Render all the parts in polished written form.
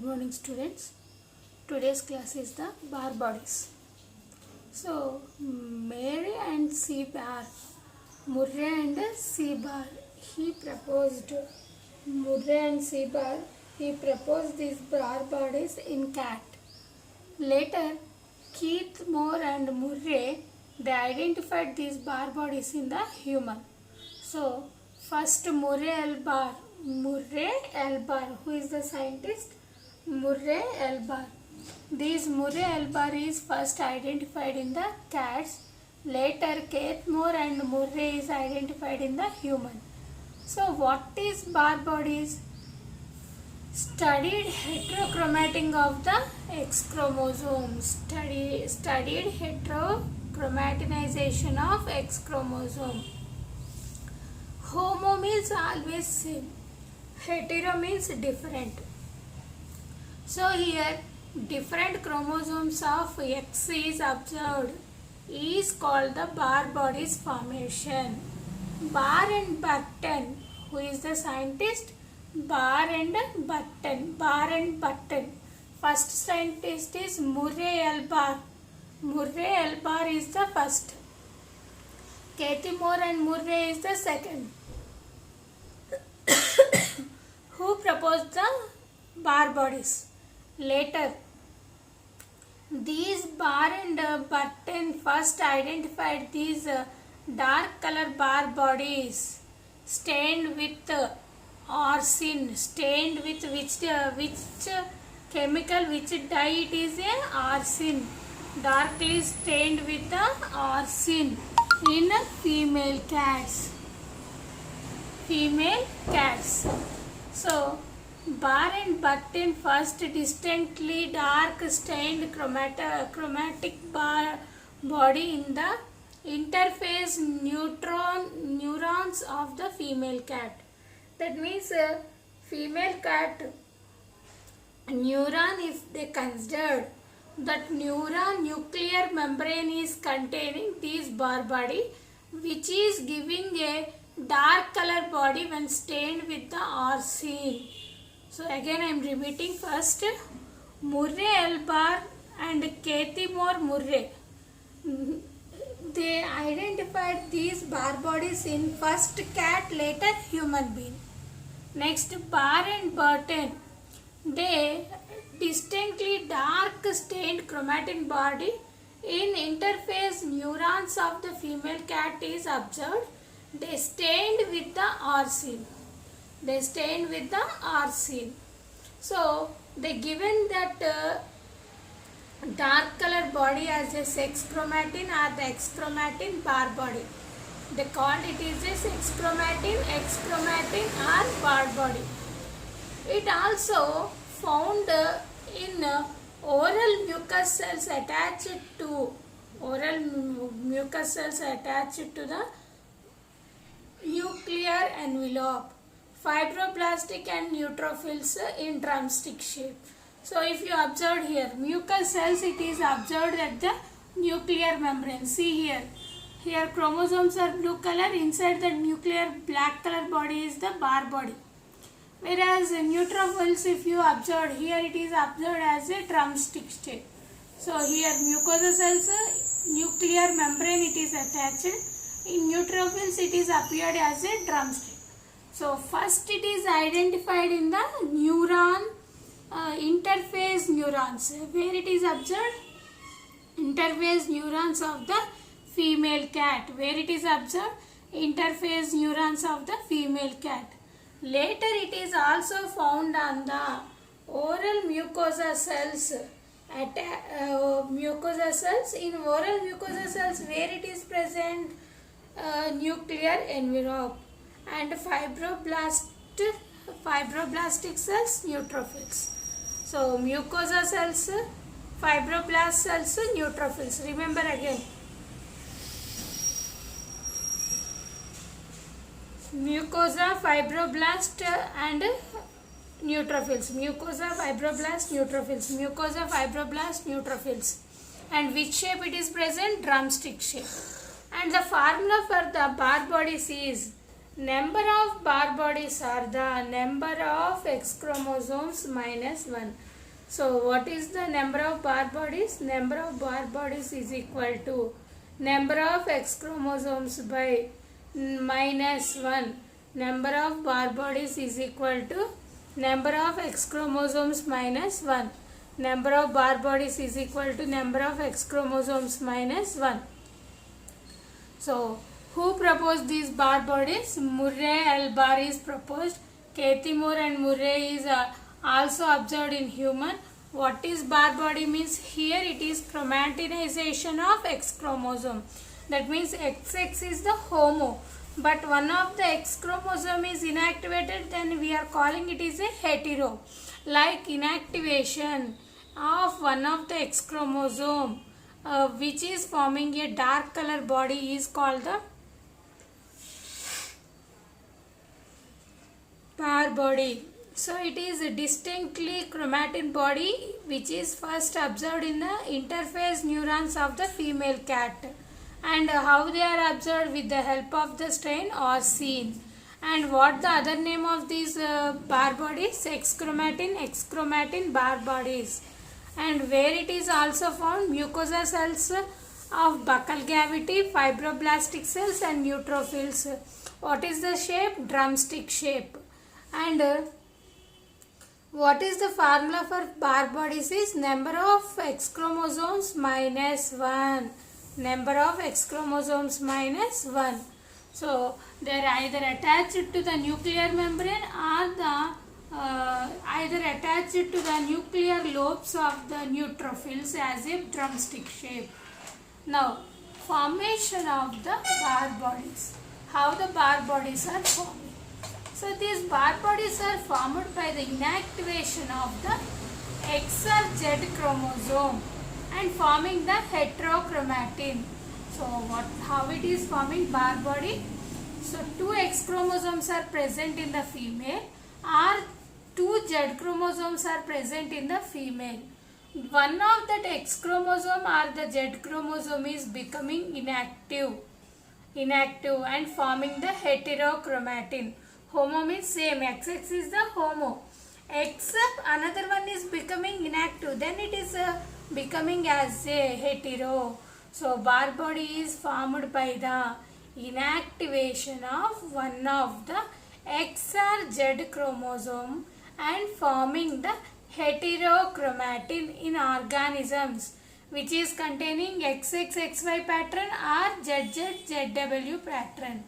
morning students. Today's class is the bar bodies. So Murray and C bar, Murray and C bar, he proposed these bar bodies in cat. Later Keith, Moore and Murray, they identified these bar bodies in the human. So first Murray L. Bar, who is the scientist? Murray L. Bar. This Murray L. Bar is first identified in the cats. Later Keith, Moore and Murray is identified in the human. So what is bar bodies? Studied heterochromating of the X chromosome. Studied heterochromatinization of X chromosome. Homo means always same. Hetero means different. So here different chromosomes of X is observed, is called the bar bodies formation. Barr and Burton, who is the scientist? Barr and Burton. First scientist is Murray L. Bar. Murray L. Bar is the first. Keith, Moore and Murray is the second. Who proposed the bar bodies? Later, these Barr and Burton first identified these dark color bar bodies stained with arsine. Stained with which chemical, which dye it is? Arsine. Darkly stained with the arsine in female cats. So Barr and Burton first distinctly dark stained chromatic body in the interface neurons of the female cat. That means female cat neuron, if they considered that neuron nuclear membrane is containing these bar body, which is giving a dark color body when stained with the arsine. So again I am repeating. First Murray L. Bar and Keith, Moore, Murray, they identified these bar bodies in first cat, later human being. Next Barr and Burton, they distinctly dark stained chromatin body in interface neurons of the female cat is observed. They stained with the arsine. So they given that dark color body as a sex chromatin or the X chromatin bar body. They called it is a sex chromatin, X chromatin or bar body. It also found in oral mucous cells attached to the nuclear envelope, fibroblastic and neutrophils in drumstick shape. So if you observe here, mucous cells, it is observed at the nuclear membrane. See here chromosomes are blue color, inside the nuclear black color body is the bar body. Whereas neutrophils, if you observe here, it is observed as a drumstick shape. So here mucosa cells, nuclear membrane, it is attached. In neutrophils, it is appeared as a drumstick. So first it is identified in the neuron, interface neurons. Where it is observed? Interface neurons of the female cat. Where it is observed? Interface neurons of the female cat. Later it is also found on the oral mucosa cells. In oral mucosa cells, where it is present? Nuclear envelope. And fibroblastic cells, neutrophils. So mucosa cells, fibroblast cells, neutrophils. Remember again. Mucosa, fibroblast and neutrophils. Mucosa, fibroblast, neutrophils. And which shape it is present? Drumstick shape. And the formula for the bar bodies is Number of bar bodies are the number of X chromosomes minus 1. So what is the number of bar bodies? Number of bar bodies is equal to number of X chromosomes by minus 1. Number of bar bodies is equal to number of X chromosomes minus 1. Number of bar bodies is equal to number of X chromosomes minus 1. So, who proposed these bar bodies? Murray L. is proposed. Kathy Moore and Murray is also observed in human. What is bar body means? Here it is chromatinization of X chromosome. That means XX is the homo. But one of the X chromosome is inactivated, then we are calling it is a hetero. Like inactivation of one of the X chromosome which is forming a dark color body is called the bar body. So it is a distinctly chromatin body which is first observed in the interphase neurons of the female cat. And how they are observed with the help of the strain or seen. And what the other name of these bar bodies? X chromatin bar bodies. And where it is also found? Mucosa cells of buccal cavity, fibroblastic cells and neutrophils. What is the shape? Drumstick shape. And what is the formula for bar bodies is number of X chromosomes minus 1. Number of X chromosomes minus 1. So they are either attached to the nuclear membrane or the either attached to the nuclear lobes of the neutrophils as a drumstick shape. Now, formation of the bar bodies. How the bar bodies are formed. So these bar bodies are formed by the inactivation of the X or Z chromosome and forming the heterochromatin. So how it is forming bar body? So two X chromosomes are present in the female or two Z chromosomes are present in the female. One of that X chromosome or the Z chromosome is becoming inactive and forming the heterochromatin. Homo means same, XX is the homo. Except another one is becoming inactive, then it is becoming as a hetero. So bar body is formed by the inactivation of one of the X or Z chromosome and forming the heterochromatin in organisms which is containing XXXY pattern or ZZZW pattern.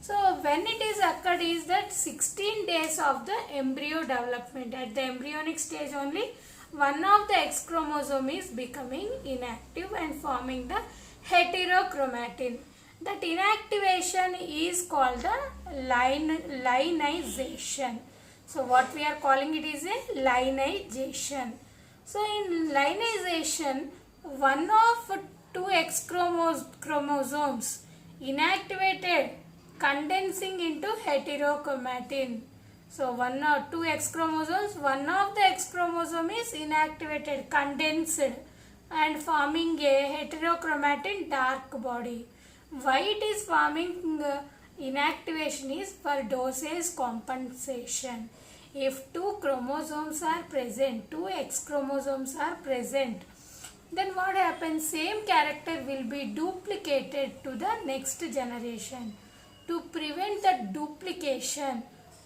So when it is occurred is that 16 days of the embryo development. At the embryonic stage only one of the X chromosome is becoming inactive and forming the heterochromatin. That inactivation is called the lionization. So what we are calling it is a lionization. So in lionization, one of two X chromosomes inactivated condensing into heterochromatin. So one or two X chromosomes, one of the X chromosome is inactivated, condensed and forming a heterochromatin dark body. Why it is forming inactivation is for dosage compensation. If two chromosomes are present, two X chromosomes are present, then what happens? Same character will be duplicated to the next generation. To prevent the duplication,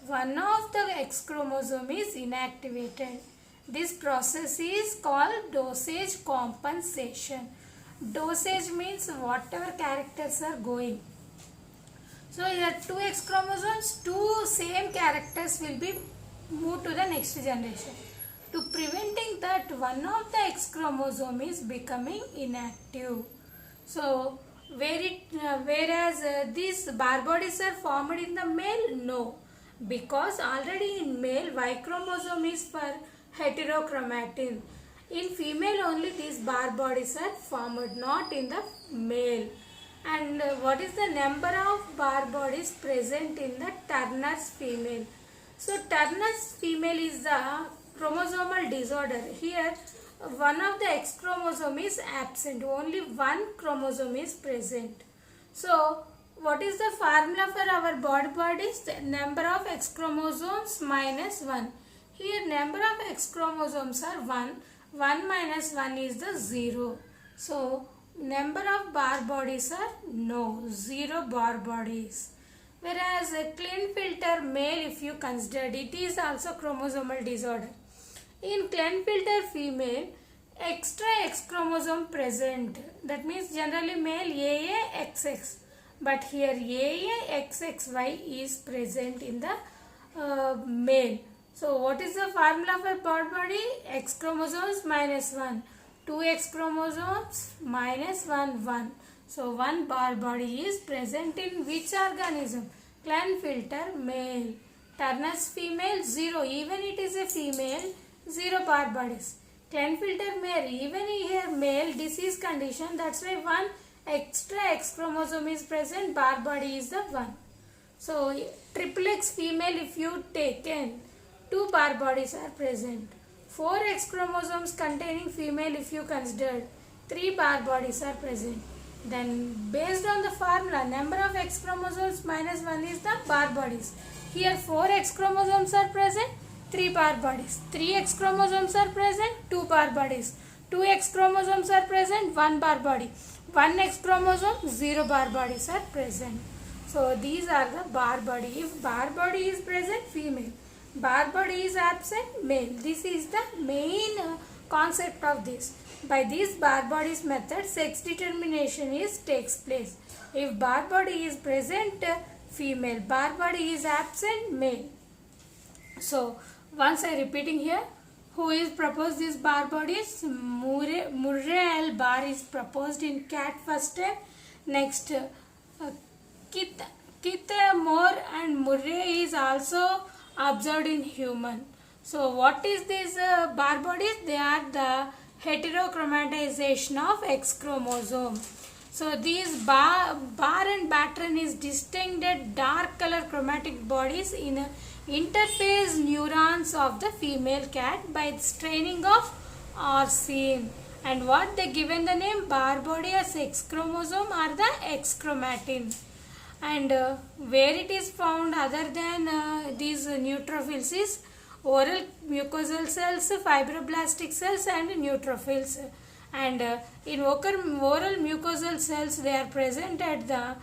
one of the X chromosome is inactivated. This process is called dosage compensation. Dosage means whatever characters are going. So here two X chromosomes, two same characters will be moved to the next generation. To preventing that, one of the X chromosome is becoming inactive. So whereas these bar bodies are formed in the male? No. Because already in male Y chromosome is for heterochromatin. In female only these bar bodies are formed, not in the male. And what is the number of bar bodies present in the Turner's female? So Turner's female is the chromosomal disorder. Here one of the X chromosome is absent, only one chromosome is present. So what is the formula for our bar bodies? The number of X chromosomes minus 1. Here number of X chromosomes are 1. 1 minus 1 is the 0. So number of bar bodies are no, 0 bar bodies. Whereas a Klinefelter male, if you consider it, is also chromosomal disorder. In Klinefelter female, extra X chromosome present. That means generally male AA XX. But here AA XXY is present in the male. So what is the formula for bar body? X chromosomes minus 1. 2 X chromosomes minus 1 1. So one bar body is present in which organism? Klinefelter male. Turner's female 0. Even it is a female, 0 bar bodies. Klinefelter male, even here male disease condition, that's why one extra X chromosome is present, bar body is the 1. So triple X female, if you taken, 2 bar bodies are present. 4 X chromosomes containing female, if you considered, 3 bar bodies are present. Then based on the formula, number of X chromosomes minus 1 is the bar bodies. Here 4 X chromosomes are present, 3 bar bodies. 3 X chromosomes are present, 2 bar bodies. 2 X chromosomes are present, 1 bar body. 1 X chromosome, 0 bar bodies are present. So these are the bar body. If bar body is present, female. Bar body is absent, male. This is the main concept of this. By this bar bodies method, sex determination takes place. If bar body is present, female. Bar body is absent, male. So once I repeating here, who is proposed this bar bodies? Murray L. Bar is proposed in cat first time. Next, Kith Moore and Murray is also observed in human. So what is this bar bodies? They are the heterochromatization of X chromosome. So these bar and Batron is distincted dark color chromatic bodies in interphase neurons of the female cat by straining of Orsin. And what they given the name bar body as X chromosome are the X chromatin. And where it is found other than these neutrophils is oral mucosal cells, fibroblastic cells and neutrophils. And in oral mucosal cells they are present at the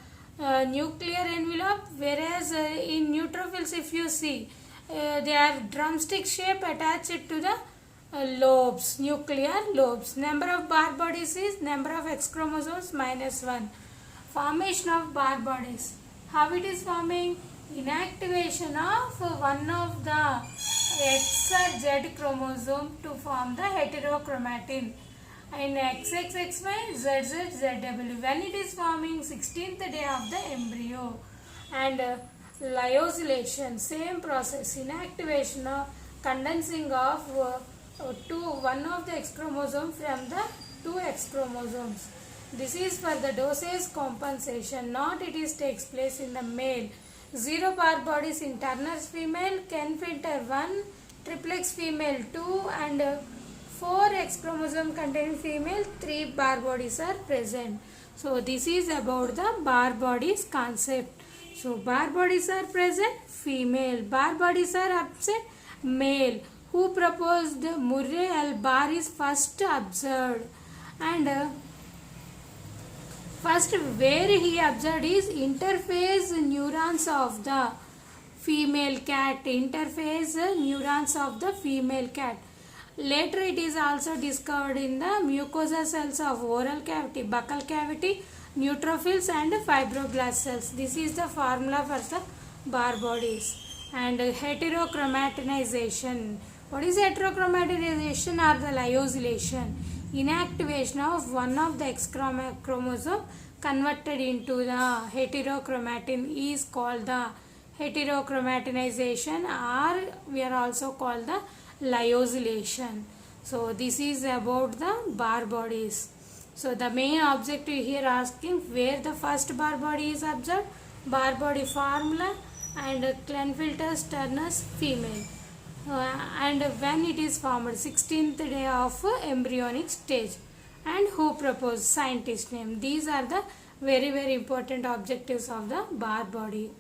nuclear envelope, whereas in neutrophils if you see they are drumstick shape attached to the lobes, nuclear lobes. Number of bar bodies is number of X chromosomes minus 1. Formation of bar bodies. How it is forming? Inactivation of one of the X or Z chromosome to form the heterochromatin. In XXXY, ZZ, ZW. When it is forming 16th day of the embryo. And lyosylation, same process. Inactivation of condensing of one of the X chromosome from the 2 X chromosomes. This is for the dosage compensation, not it is takes place in the male. 0 bar bodies in Turner's female, Klinefelter 1, triple X female 2 and 4 X chromosome containing female, 3 bar bodies are present. So this is about the bar bodies concept. So bar bodies are present, female. Bar bodies are absent, male. Who proposed? Murray L. Bar is first observed. And first where he observed is interphase neurons of the female cat. Interphase neurons of the female cat. Later it is also discovered in the mucosa cells of oral cavity, buccal cavity, neutrophils and fibroblast cells. This is the formula for the bar bodies. And heterochromatinization. What is heterochromatinization or the lyosylation? Inactivation of one of the X chromosome converted into the heterochromatin is called the heterochromatinization, or we are also called the lyosylation. So this is about the bar bodies. So the main objective here asking where the first bar body is observed, bar body formula and Klinefelter's Turner's female. And when it is formed, 16th day of embryonic stage, and who proposed, scientist name. These are the very important objectives of the bar body.